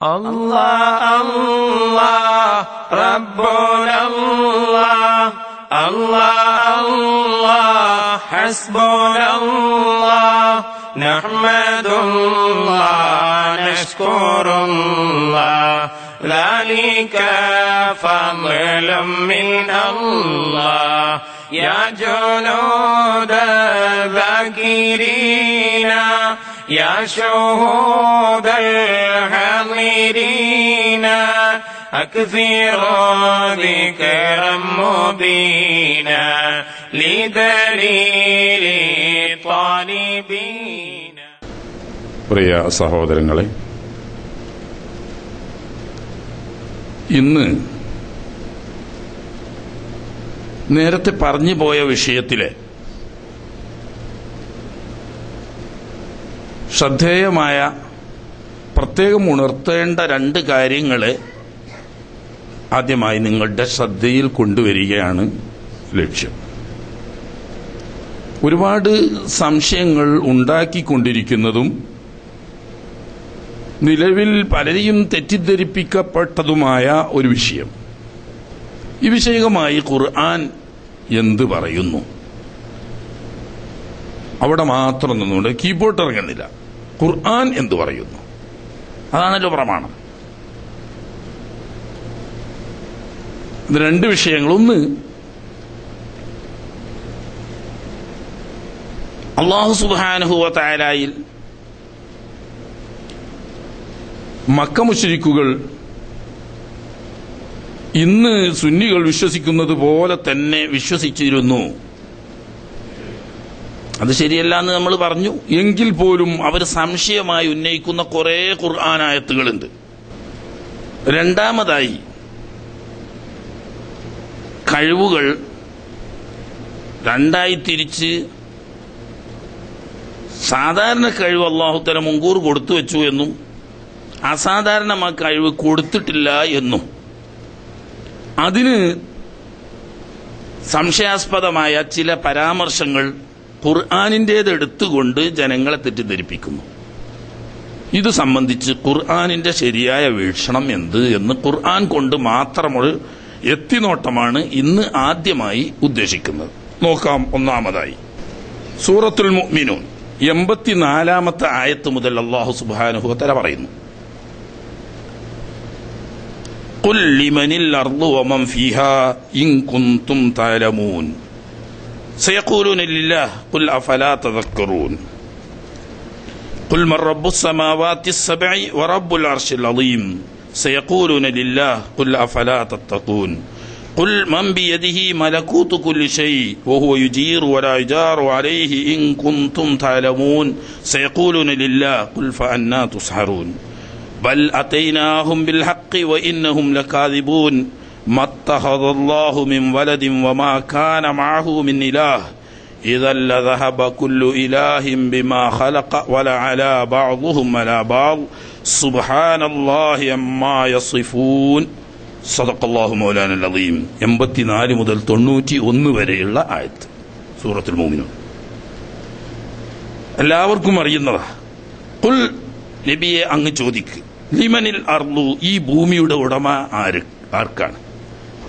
الله الله ربنا الله الله الله حسبنا الله نحمد الله نشكر الله ذلك فضل من الله يا جنود الذاكرين يا شهود الحاضرين أكثروا ذكرا مبينا لدليل طالبين. പ്രിയ സഹോദരങ്ങളെ, ഇന്ന് നേരത്തെ പറഞ്ഞു പോയ വിഷയത്തിലെ ശ്രദ്ധേയമായ പ്രത്യേകം ഉണർത്തേണ്ട രണ്ട് കാര്യങ്ങളെ ആദ്യമായി നിങ്ങളുടെ ശ്രദ്ധയിൽ കൊണ്ടുവരികയാണ് ലക്ഷ്യം. ഒരുപാട് സംശയങ്ങൾ ഉണ്ടാക്കിക്കൊണ്ടിരിക്കുന്നതും നിലവിൽ പലരെയും തെറ്റിദ്ധരിപ്പിക്കപ്പെട്ടതുമായ ഒരു വിഷയം. ഈ വിഷയമായി ഖുർആൻ എന്ത് പറയുന്നു? അവിടെ മാത്രം നിന്നുകൊണ്ട് കീബോർഡ് ഇറങ്ങുന്നില്ല. ഖുർആൻ എന്ത് പറയുന്നു? അതാണല്ലോ പ്രമാണം. ഇത് രണ്ട് വിഷയങ്ങൾ. ഒന്ന്, അല്ലാഹു സുബ്ഹാനഹു വ തആലയിൽ മക്ക മുശ്രിക്കുകൾ ഇന്ന് സുന്നികൾ വിശ്വസിക്കുന്നത് പോലെ തന്നെ വിശ്വസിച്ചിരുന്നു. അത് ശരിയല്ല എന്ന് നമ്മൾ പറഞ്ഞു. എങ്കിൽ പോലും അവർ സംശയമായി ഉന്നയിക്കുന്ന കുറെ ഖുർആൻ ആയത്തുകളുണ്ട്. രണ്ടാമതായി, കഴിവുകൾ രണ്ടായി തിരിച്ച് സാധാരണ കഴിവ് അല്ലാഹു തആല മുൻകൂർ കൊടുത്തു വെച്ചു എന്നും അസാധാരണമായ കഴിവ് കൊടുത്തിട്ടില്ല എന്നും അതിന് സംശയാസ്പദമായ ചില പരാമർശങ്ങൾ ഖുർആനിൻ്റേത് എടുത്തുകൊണ്ട് ജനങ്ങളെ തെറ്റിദ്ധരിപ്പിക്കുന്നു. ഇത് സംബന്ധിച്ച് ഖുർആനിന്റെ ശരിയായ വീക്ഷണം എന്ത് എന്ന് ഖുർആൻ കൊണ്ട് മാത്രമൊരു എത്തിനോട്ടമാണ് ഇന്ന് ആദ്യമായി ഉദ്ദേശിക്കുന്നത്. നോക്കാം. ഒന്നാമതായി സൂറത്തുൽ മുഅ്മിനൂൻ 84-ാമത്തെ ആയത്ത് മുതൽ അല്ലാഹു സുബ്ഹാനഹു വ തആല പറയുന്നു: ഖുൽ ലിമനിൽ അർളു വമൻ ഫീഹാ ഇൻ കുൻതും തഅലമൂൻ സയഖൂലൂന ലില്ലാഹ് ഖുൽ അഫലാ തദക്കറൂൻ ഖുൽ മൻ റബ്ബുസ് സമാവാതിസ് സബ്ഇ വറബ്ബുൽ അർശിൽ അളീം സയഖൂലൂന ലില്ലാഹ് ഖുൽ അഫലാ തത്തഖൂൻ ഖുൽ മൻ ബിയദിഹി മലകൂതു കുല്ലി ഷൈഇ വഹുവ യുജീറു വലാ യുജാറു അലൈഹി ഇൻ കുൻതും തഅലമൂൻ സയഖൂലൂന ലില്ലാഹ് ഖുൽ ഫഅന്നാ തുസ്ഹറൂൻ ബൽ അതൈനാഹും ബിൽ ഹഖ് വഇന്നഹും ലകാദിബൂൻ മത്തഖദല്ലാഹു മിൻ വലദിൻ വമാ കാന മഅഹു മിൻ ഇലാഹ് ഇദൻ ലദഹബ കുല്ലു ഇലാഹിൻ ബിമാ ഖലഖ വലഅലാ ബഅദുഹും അലാ ബഅദ് സുബ്ഹാനല്ലാഹി അമ്മാ യസിഫൂൻ. സദഖല്ലാഹു മൗലാനൽ അളീം. 84 മുതൽ 91 വരെയുള്ള ആയത്ത് സൂറത്തുൽ മുഅ്മിനൂൻ. എല്ലാവർക്കും അറിയുന്നതാ. ഖുൽ, നബിയെ അങ്ങ് ചോദിക്ക്, ലിമനിൽ അർളു, ഈ ഭൂമിയുടെ ഉടമ ആർക്കാണ്?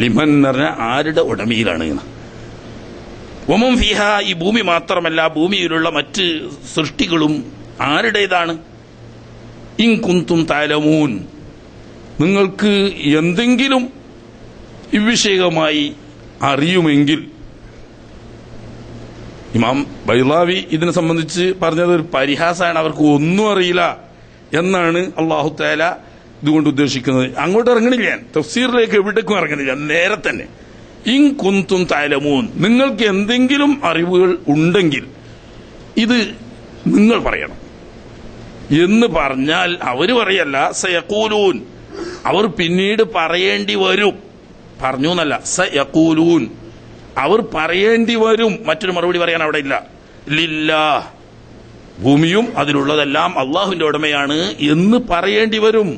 ലിമൻ എന്ന് പറഞ്ഞാൽ ആരുടെ ഉടമയിലാണ്? വമൻ ഫീഹാ, ഈ ഭൂമി മാത്രമല്ല ഭൂമിയിലുള്ള മറ്റ് സൃഷ്ടികളും ആരുടേതാണ്? ഇൻ കുന്തും തഅലമൂൻ, നിങ്ങൾക്ക് എന്തെങ്കിലും ഇവിഷയമായി അറിയുമെങ്കിൽ. ഇമാം ബൈളാവി ഇതിനെ സംബന്ധിച്ച് പറഞ്ഞത് ഒരു പരിഹാസമാണ്. അവർക്ക് ഒന്നും അറിയില്ല എന്നാണ് അല്ലാഹു തആല ഇതുകൊണ്ട് ഉദ്ദേശിക്കുന്നത്. അങ്ങോട്ട് ഇറങ്ങണില്ല, തഫ്സീറിലേക്ക് എവിടേക്കും ഇറങ്ങണില്ല. നേരെ തന്നെ ഇൻ കുന്തും തഅലമൂൻ, നിങ്ങൾക്ക് എന്തെങ്കിലും അറിവുകൾ ഉണ്ടെങ്കിൽ ഇത് നിങ്ങൾ പറയണം എന്ന് പറഞ്ഞാൽ അവർ പറയല്ല, സയഖൂലൂൻ, അവർ പിന്നീട് പറയേണ്ടി വരും. പറഞ്ഞു എന്നല്ല, സയഖൂലൂൻ, അവർ പറയേണ്ടി വരും. മറ്റൊരു മറുപടി പറയാൻ അവിടെ ഇല്ല. ലില്ലാഹ്, ഭൂമിയും അതിലുള്ളതെല്ലാം അള്ളാഹുവിന്റെ ഉടമയാണ് എന്ന് പറയേണ്ടി വരും.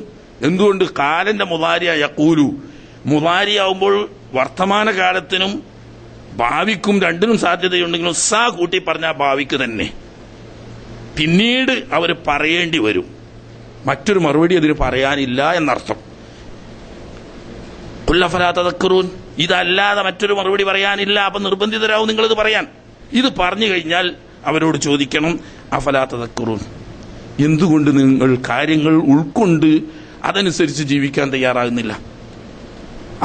എന്തുകൊണ്ട്? കാലന്റെ മുദാരിയ യഖൂലു, മുദാരിയാവുമ്പോൾ വർത്തമാനകാലത്തിനും ഭാവിക്കും രണ്ടിനും സാധ്യതയുണ്ടെങ്കിലും സാ കൂട്ടി പറഞ്ഞാൽ ഭാവിക്ക് തന്നെ. പിന്നീട് അവർ പറയേണ്ടി വരും. മറ്റൊരു മറുപടി അതിന് പറയാനില്ല എന്നർത്ഥം. ഖുൽ അഫലാ തദക്കറൂൻ, ഇതല്ലാതെ മറ്റൊരു മറുപടി പറയാനില്ല. അപ്പൊ നിർബന്ധിതരാവും നിങ്ങളിത് പറയാൻ. ഇത് പറഞ്ഞു കഴിഞ്ഞാൽ അവരോട് ചോദിക്കണം, അഫലാ തദക്കറൂൻ, എന്തുകൊണ്ട് നിങ്ങൾ കാര്യങ്ങൾ ഉൾക്കൊണ്ട് അതനുസരിച്ച് ജീവിക്കാൻ തയ്യാറാകുന്നില്ല?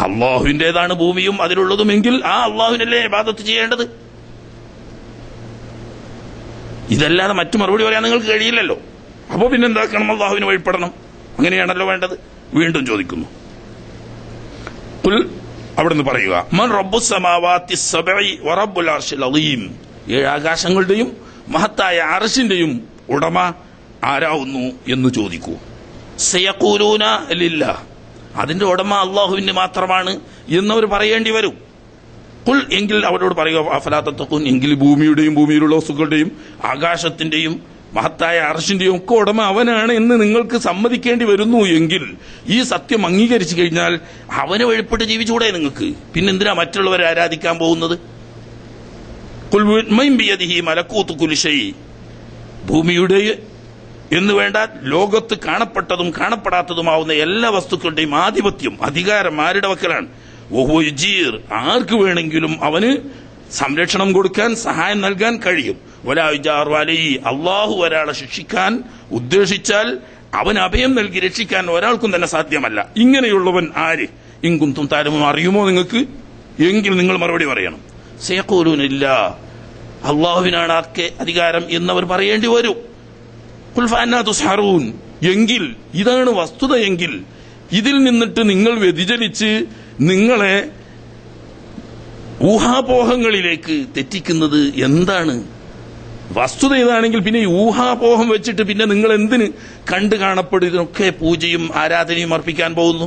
അള്ളാഹുവിൻ്റെതാണ് ഭൂമിയും അതിലുള്ളതുമെങ്കിൽ ആ അള്ളാഹുവിനല്ലേ ഇബാദത്ത് ചെയ്യേണ്ടത്. ഇതല്ലാതെ മറ്റു മറുപടി പറയാൻ നിങ്ങൾക്ക് കഴിയില്ലല്ലോ. അപ്പോൾ പിന്നെന്താക്കണം? അള്ളാഹുവിന് വഴിപ്പെടണം. അങ്ങനെയാണല്ലോ വേണ്ടത്. വീണ്ടും ചോദിക്കുന്നു, ഖുൽ, അവിടുന്ന് പറയുക, മൻ റബ്ബുസ് സമാവാത്തി സബഇ വറബ്ബുൽ അർശിൽ അളീം, 7 ആകാശങ്ങളുടെയും മഹത്തായ അർശിന്റെയും ഉടമ ആരാവുന്നു എന്ന് ചോദിക്കൂ. സയഖൂലൂന ലില്ലാഹ്, അതിന്റെ ഉടമ അള്ളാഹുവിന് മാത്രമാണ് എന്നവർ പറയേണ്ടി വരും. ഖുൽ, എങ്കിൽ അവരോട് പറയുക, അഫലാ തത്തഖൂൻ, എങ്കിൽ ഭൂമിയുടെയും ഭൂമിയിലുള്ള വസ്തുക്കളുടെയും ആകാശത്തിന്റെയും മഹത്തായ അർശിന്റെയും ഒക്കെ ഉടമ അവനാണ് എന്ന് നിങ്ങൾക്ക് സമ്മതിക്കേണ്ടി വരുന്നു എങ്കിൽ, ഈ സത്യം അംഗീകരിച്ചു കഴിഞ്ഞാൽ അവനെ വഴിപ്പെട്ട് ജീവിച്ചുകൂടെ നിങ്ങൾക്ക്? പിന്നെന്തിനാ മറ്റുള്ളവരെ ആരാധിക്കാൻ പോകുന്നത്? ഖുൽ മൻ ബിയദിഹി മലകൂതു കുല്ലി ഷൈ, ഭൂമിയുടെ എന്ന് വേണ്ട ലോകത്ത് കാണപ്പെട്ടതും കാണപ്പെടാത്തതുമാവുന്ന എല്ലാ വസ്തുക്കളുടെയും ആധിപത്യം, അധികാരം ആരുടെ വക്കലാണ്? വഹുവ യുജീർ, ആർക്ക് വേണമെങ്കിലും അവന് സംരക്ഷണം കൊടുക്കാൻ, സഹായം നൽകാൻ കഴിയും. വലാ യുജാറു അലൈഹി, അള്ളാഹു ഒരാളെ ശിക്ഷിക്കാൻ ഉദ്ദേശിച്ചാൽ അവൻ അഭയം നൽകി രക്ഷിക്കാൻ ഒരാൾക്കും തന്നെ സാധ്യമല്ല. ഇങ്ങനെയുള്ളവൻ ആര്? ഇൻ കുന്തും തഅലമൂൻ, അറിയുമോ നിങ്ങൾക്ക്? എങ്കിൽ നിങ്ങൾ മറുപടി പറയണം. സയഖൂലൂന ലില്ലാഹ്, അള്ളാഹുവിനാണ് ആർക്ക് അധികാരം എന്നവർ പറയേണ്ടി വരും. ഖുൽ ഫഅന്നാ തുസ്ഹറൂൻ, എങ്കിൽ ഇതാണ് വസ്തുത എങ്കിൽ ഇതിൽ നിന്നിട്ട് നിങ്ങൾ വ്യതിചലിച്ച് നിങ്ങളെ ഊഹാപോഹങ്ങളിലേക്ക് തെറ്റിക്കുന്നത് എന്താണ്? വസ്തുത ഇതാണെങ്കിൽ പിന്നെ ഈ ഊഹാപോഹം വെച്ചിട്ട് പിന്നെ നിങ്ങൾ എന്തിന് കണ്ടു കാണപ്പെടും ഇതിനൊക്കെ പൂജയും ആരാധനയും അർപ്പിക്കാൻ പോകുന്നു?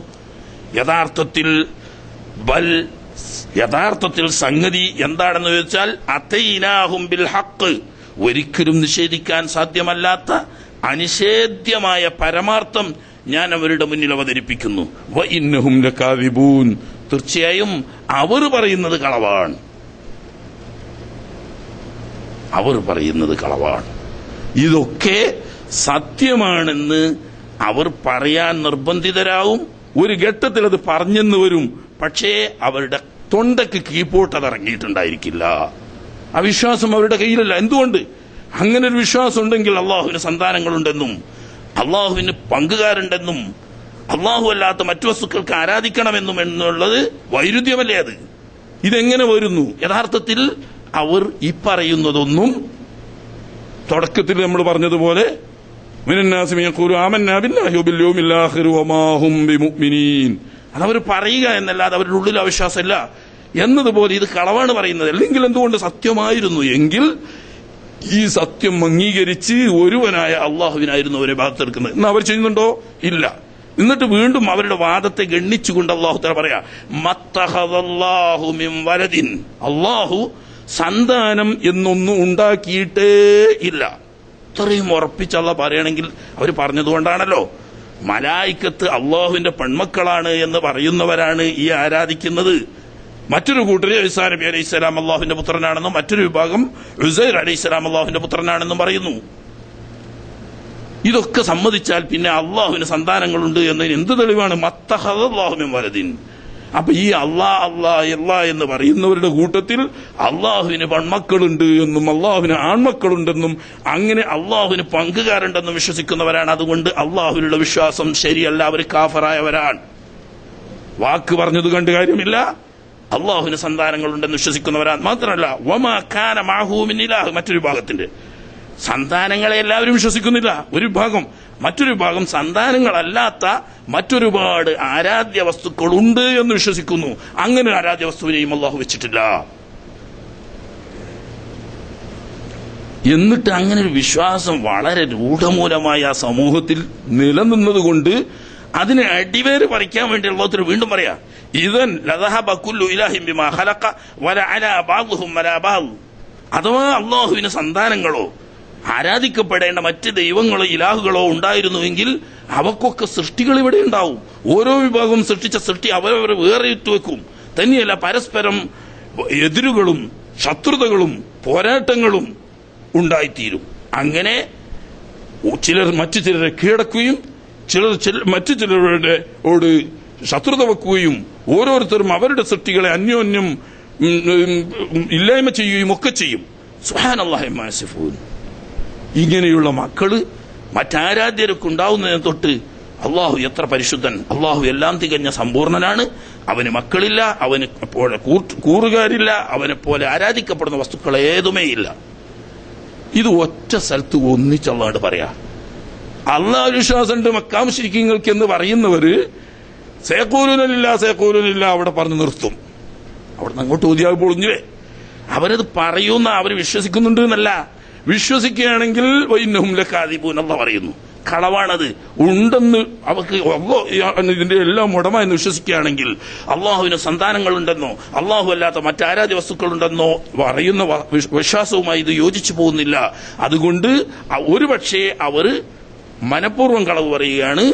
യഥാർത്ഥത്തിൽ സംഗതി എന്താണെന്ന് ചോദിച്ചാൽ, അതൈനാഹും ബിൽ ഹഖ്, ഒരിക്കലും നിഷേധിക്കാൻ സാധ്യമല്ലാത്ത അനിഷേധ്യമായ പരമാർത്ഥം ഞാൻ അവരുടെ മുന്നിൽ അവതരിപ്പിക്കുന്നു. വ ഇന്നഹും ലകാദിബൂൻ, തീർച്ചയായും അവർ പറയുന്നത് കളവാണ്. അവർ പറയുന്നത് കളവാണ്. ഇതൊക്കെ സത്യമാണെന്ന് അവർ പറയാൻ നിർബന്ധിതരാവും. ഒരു ഘട്ടത്തിൽ അത് പറഞ്ഞെന്ന് വരും. പക്ഷേ അവരുടെ തൊണ്ടയ്ക്ക് കീഴ്പോട്ട് അത് ഇറങ്ങിയിട്ടുണ്ടായിരിക്കില്ല. ആ വിശ്വാസം അവരുടെ കയ്യിലല്ല. എന്തുകൊണ്ട്? അങ്ങനെ ഒരു വിശ്വാസം ഉണ്ടെങ്കിൽ അള്ളാഹുവിന് സന്താനങ്ങളുണ്ടെന്നും അള്ളാഹുവിന് പങ്കുകാരുണ്ടെന്നും അള്ളാഹു അല്ലാത്ത മറ്റു വസ്തുക്കൾക്ക് ആരാധിക്കണമെന്നും എന്നുള്ളത് വൈരുദ്ധ്യമല്ലേ അത്? ഇതെങ്ങനെ വരുന്നു? യഥാർത്ഥത്തിൽ അവർ ഈ പറയുന്നതൊന്നും തുടക്കത്തിൽ നമ്മൾ പറഞ്ഞതുപോലെ മിനന്നാസി മൻ യഖൂലു ആമന്നാ ബില്ലാഹി വബിൽ യൗമിൽ ആഖിർ വമാ ഹും ബിമുഅ്മിനീൻ, അതവർ പറയുക എന്നല്ലാതെ അവരുടെ ഉള്ളിൽ അവിശ്വാസമില്ല എന്നതുപോലെ ഇത് കളവാണ് പറയുന്നത്. അല്ലെങ്കിൽ എന്തുകൊണ്ട് സത്യമായിരുന്നു എങ്കിൽ ഈ സത്യം അംഗീകരിച്ച് ഒരുവനായ അള്ളാഹുവിനായിരുന്നു അവരെ ഭാഗത്തെടുക്കുന്നത്. ഇന്ന് അവർ ചെയ്യുന്നുണ്ടോ? ഇല്ല. എന്നിട്ട് വീണ്ടും അവരുടെ വാദത്തെ ഗണ്ണിച്ചുകൊണ്ട് അള്ളാഹു തആല പറയാ, മത്തഖദല്ലാഹു മിൻ വലദിൻ, അള്ളാഹു സന്താനം എന്നൊന്നും ഉണ്ടാക്കിയിട്ടേ ഇല്ല. ഇത്രയും ഉറപ്പിച്ച് അള്ളാഹ് പറയണമെങ്കിൽ അവർ പറഞ്ഞതുകൊണ്ടാണല്ലോ. മലായിക്കത്ത് അള്ളാഹുവിന്റെ പെൺമക്കളാണ് എന്ന് പറയുന്നവരാണ് ഈ ആരാധിക്കുന്നത്. മറ്റൊരു കൂട്ടർ ഈസാ നബി അലൈഹിസ്സലാം അള്ളാഹുവിന്റെ പുത്രനാണെന്നും മറ്റൊരു വിഭാഗം ഉസൈർ അലൈഹിസ്സലാം അള്ളാഹുവിന്റെ പുത്രനാണെന്നും പറയുന്നു. ഇതൊക്കെ സമ്മതിച്ചാൽ പിന്നെ അള്ളാഹുവിന് സന്താനങ്ങളുണ്ട് എന്നതിന് എന്ത് തെളിവാണ്? മത്തഖദല്ലാഹു മിൻ വലദിൻ. അപ്പൊ ഈ അള്ളാഹ് എന്ന് പറയുന്നവരുടെ കൂട്ടത്തിൽ അള്ളാഹുവിന് പെൺമക്കളുണ്ട് എന്നും അള്ളാഹുവിന് ആൺമക്കളുണ്ടെന്നും അങ്ങനെ അള്ളാഹുവിന് പങ്കുകാരുണ്ടെന്നും വിശ്വസിക്കുന്നവരാണ്. അതുകൊണ്ട് അള്ളാഹുവിനുള്ള വിശ്വാസം ശരിയല്ല, അവർ കാഫറായവരാണ്. വാക്ക് പറഞ്ഞത് കണ്ട് കാര്യമില്ല, അള്ളാഹുവിന് സന്താനങ്ങളുണ്ടെന്ന് വിശ്വസിക്കുന്നവരാണ്. മാത്രമല്ല വമാ കാന മഅഹു മിൻ ഇലാഹ്, മറ്റൊരു ഭാഗത്തിന്റെ സന്താനങ്ങളെ എല്ലാവരും വിശ്വസിക്കുന്നില്ല ഒരു വിഭാഗം. മറ്റൊരു വിഭാഗം സന്താനങ്ങളല്ലാത്ത മറ്റൊരുപാട് ആരാധ്യ വസ്തുക്കളുണ്ട് എന്ന് വിശ്വസിക്കുന്നു. അങ്ങനെ ആരാധ്യ വസ്തുവിനെയും അള്ളാഹു വെച്ചിട്ടില്ല. എന്നിട്ട് അങ്ങനെ ഒരു വിശ്വാസം വളരെ രൂഢമൂലമായ ആ സമൂഹത്തിൽ നിലനിന്നതുകൊണ്ട് അതിനെ അടിവേര് പറിക്കാൻ വേണ്ടി അള്ളാഹു വീണ്ടും പറയാ, ഇദൻ ലദഹബ കുല്ലു ഇലാഹിൻ ബിമാ ഖലഖ വലഅലാ ബഅ്ദുഹും അലാ ബഅദ്. അഥവാ അള്ളാഹുവിന് സന്താനങ്ങളോ ആരാധിക്കപ്പെടേണ്ട മറ്റ് ദൈവങ്ങളോ ഇലാഹുകളോ ഉണ്ടായിരുന്നുവെങ്കിൽ അവക്കൊക്കെ സൃഷ്ടികൾ ഇവിടെ ഉണ്ടാവും. ഓരോ വിഭാഗവും സൃഷ്ടിച്ച സൃഷ്ടി അവരവരെ വേറെ ഇട്ടുവെക്കും. തന്നെയല്ല പരസ്പരം എതിരുകളും ശത്രുതകളും പോരാട്ടങ്ങളും ഉണ്ടായിത്തീരും. അങ്ങനെ ചിലർ മറ്റു ചിലരെ കീഴടക്കുകയും മറ്റു ചിലരുടെ ഓട് ശത്രുത വെക്കുകയും ഓരോരുത്തരും അവരുടെ സൃഷ്ടികളെ അന്യോന്യം ഇല്ലായ്മ ചെയ്യുകയും ഒക്കെ ചെയ്യും. സുബ്ഹാനല്ലാഹി അമ്മാ യസിഫൂൻ. ഇങ്ങനെയുള്ള മക്കള് മറ്റാരാധ്യർക്ക് ഉണ്ടാവുന്നതിനെ തൊട്ട് അള്ളാഹു എത്ര പരിശുദ്ധൻ, അള്ളാഹു എല്ലാം തികഞ്ഞ സമ്പൂർണനാണ്. അവന് മക്കളില്ല, അവന് പോലെ കൂറുകാരില്ല, അവനെ പോലെ ആരാധിക്കപ്പെടുന്ന വസ്തുക്കൾ ഏതുമേ ഇല്ല. ഇത് ഒറ്റ സ്ഥലത്ത് ഒന്നിച്ചല്ലാണ്ട് പറയാ. അള്ളാഹു വിശ്വാസമുണ്ട് മക്കാ മുശ്രിക്കീങ്ങൾക്ക് എന്ന് പറയുന്നവര് സയഖൂലുനില്ല അവിടെ പറഞ്ഞു നിർത്തും. അവിടെ നിന്ന് അങ്ങോട്ട് ഊതിയാൽ പൊളിഞ്ഞുവേ. അവരത് പറയുന്ന അവർ വിശ്വസിക്കുന്നുണ്ട് എന്നല്ല, വിശ്വസിക്കുകയാണെങ്കിൽ വഇന്നഹും ലകാദിബൂൻ അല്ലാഹു പറയുന്നു. കളവാണത്, ഉണ്ടെന്ന് അവർക്ക് ഇതിന്റെ എല്ലാം ഉടമ എന്ന് വിശ്വസിക്കുകയാണെങ്കിൽ അള്ളാഹുവിന് സന്താനങ്ങളുണ്ടെന്നോ അള്ളാഹു അല്ലാത്ത മറ്റാരാധ്യ വസ്തുക്കളുണ്ടെന്നോ പറയുന്ന വിശ്വാസവുമായി ഇത് യോജിച്ചു പോകുന്നില്ല. അതുകൊണ്ട് ഒരുപക്ഷെ അവർ മനഃപൂർവ്വം കളവ് പറയുകയാണ്.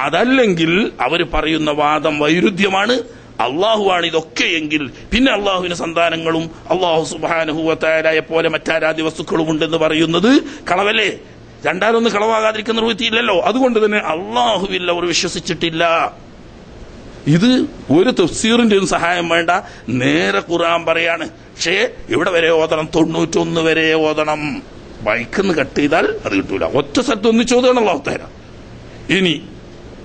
അതല്ലെങ്കിൽ അവർ പറയുന്ന വാദം വൈരുദ്ധ്യമാണ്. അള്ളാഹുവാണ് ഇതൊക്കെ എങ്കിൽ പിന്നെ അള്ളാഹുവിന് സന്താനങ്ങളും അള്ളാഹു സുബ്ഹാനഹു വ തആലയെ പോലെ മറ്റാരാധ്യ വസ്തുക്കളും ഉണ്ടെന്ന് പറയുന്നത് കളവല്ലേ? രണ്ടാലൊന്ന് കളവാകാതിരിക്കുന്ന നിവൃത്തിയില്ലല്ലോ. അതുകൊണ്ട് തന്നെ അള്ളാഹുവിൽ അവർ വിശ്വസിച്ചിട്ടില്ല. ഇത് ഒരു തഫ്സീറിന്റെയും സഹായം വേണ്ട, നേരെ ഖുർആൻ പറയാണ്. പക്ഷേ ഇവിടെ വരെ ഓതണം, 91 വരെ ഓതണം. ബൈക്കിന്ന് കട്ട് ചെയ്താൽ അത് കിട്ടൂല. ഒറ്റ സ്ഥലത്ത് ഒന്നിച്ചോദണം അല്ലാഹു തആല. ഇനി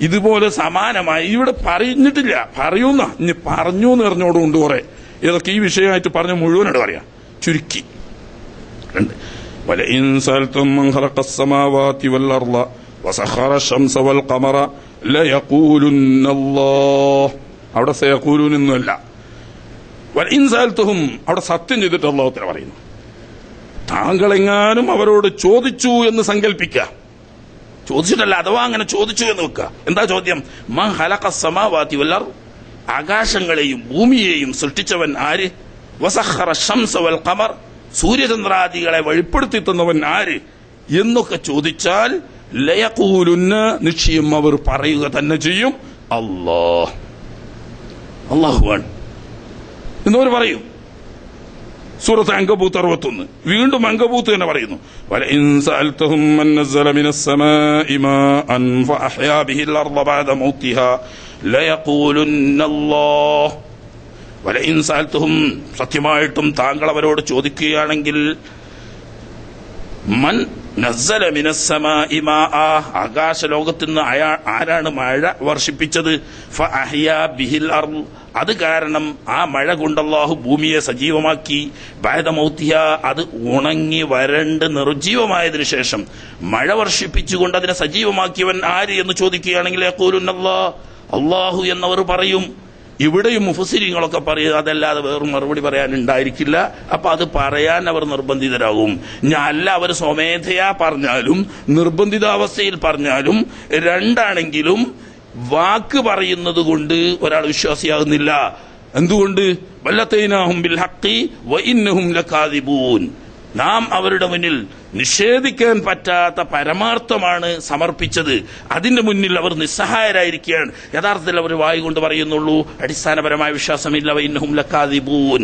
ഇതുപോലെ സമാനമായി ഇവിടെ പറഞ്ഞിട്ടില്ല, പറയൂന്ന ഇനി പറഞ്ഞു എന്ന് പറഞ്ഞോടുകൊണ്ട് കുറെ ഇതൊക്കെ ഈ വിഷയമായിട്ട് പറഞ്ഞ മുഴുവനോട് പറയാം. ചുരുക്കി ولئن سألتم من خلق السماوات والأرض وسخر الشمس والقمر ليقولن الله. അവിടെ സയഖൂലൂൻ എന്നല്ല, വലഇൻ സഅൽതുഹും അവിടെ സത്യം ചെയ്തിട്ട് അല്ലാഹു തആല പറയുന്നു. താങ്കളെങ്ങാനും അവരോട് ചോദിച്ചു എന്ന് സങ്കല്പിക്കുക. ചോദിച്ചിട്ടല്ല, അഥവാ അങ്ങനെ ചോദിച്ചു എന്ന് വെക്കുക. എന്താ ചോദ്യം? മൻ ഖലഖ السماوات والأرض, ആകാശങ്ങളെയും ഭൂമിയെയും സൃഷ്ടിച്ചവൻ ആര്? വസഖറ الشمس والقمر, സൂര്യചന്ദ്രാദികളെ വെളിപ്പെടുത്തി തന്നവൻ ആര് എന്നൊക്കെ ചോദിച്ചാൽ ലയഖൂലുന്ന, നിശ്ചയം അവർ പറയുക തന്നെ ചെയ്യും അല്ലാഹ്, അല്ലാഹുവാണ് എന്നവർ പറയും. സൂറത്ത് അങ്കബൂത്ത് 61. വീണ്ടും അങ്കബൂത്ത് തന്നെ പറയുന്നു, വലഇൻ സഅൽതഹും മൻ നസ്സല മിനസ് സമാഇ മാഅൻ ഫഅഹ്യാ ബിഹിൽ അർള ബഅദ മൗതിഹാ ലയഖൂലുന്ന അല്ലാഹ്. വലഇൻ സഅൽതഹും, സത്യമായിട്ടും താങ്കൾ അവരോട് ചോദിക്കുകയാണെങ്കിൽ, മൻ നസ്സല മിനസ് സമാഇ മാഅ, ആകാശലോകത്തുനിന്ന് ആരാണ് മഴ വർഷിപ്പിച്ചത്? ഫഅഹ്യാ ബിഹിൽ അർള്, അത് കാരണം ആ മഴ കൊണ്ട് അല്ലാഹു ഭൂമിയെ സജീവമാക്കി. ബഅദ മൗതിഹാ, അത് ഉണങ്ങി വരണ്ട് നിർജീവമായതിനു ശേഷം മഴ വർഷിപ്പിച്ചുകൊണ്ട് അതിനെ സജീവമാക്കിയവൻ ആര് എന്ന് ചോദിക്കുകയാണെങ്കിൽ യഖൂലുന്നല്ലാഹ്, അല്ലാഹു എന്നവർ പറയും. ഇവിടെയും മുഫസ്സിരീങ്ങളൊക്കെ പറയുക അതല്ലാതെ വേറൊരു മറുപടി പറയാനുണ്ടായിരിക്കില്ല. അപ്പൊ അത് പറയാൻ അവർ നിർബന്ധിതരാകും. അല്ല അവർ സ്വമേധയാ പറഞ്ഞാലും നിർബന്ധിതാവസ്ഥയിൽ പറഞ്ഞാലും രണ്ടാണെങ്കിലും വാക്ക് പറയുന്നത് കൊണ്ട് ഒരാൾ വിശ്വാസിയാകുന്നില്ല. എന്തുകൊണ്ട്? വല്ലതൈനാഹും ബിൽ ഹഖി വഇന്നഹും ലകാദിബൂൻ, നാം അവരുടെ മുന്നിൽ നിഷേധിക്കാൻ പറ്റാത്ത പരമാർത്ഥമാണ് സമർപ്പിച്ചത്. അതിന്റെ മുന്നിൽ അവർ നിസ്സഹായരായിരിക്കുകയാണ്. യഥാർത്ഥത്തിൽ അവർ വായു കൊണ്ട് പറയുന്നുള്ളൂ, അടിസ്ഥാനപരമായ വിശ്വാസമില്ല. വഇന്നഹും ലകാദിബൂൻ.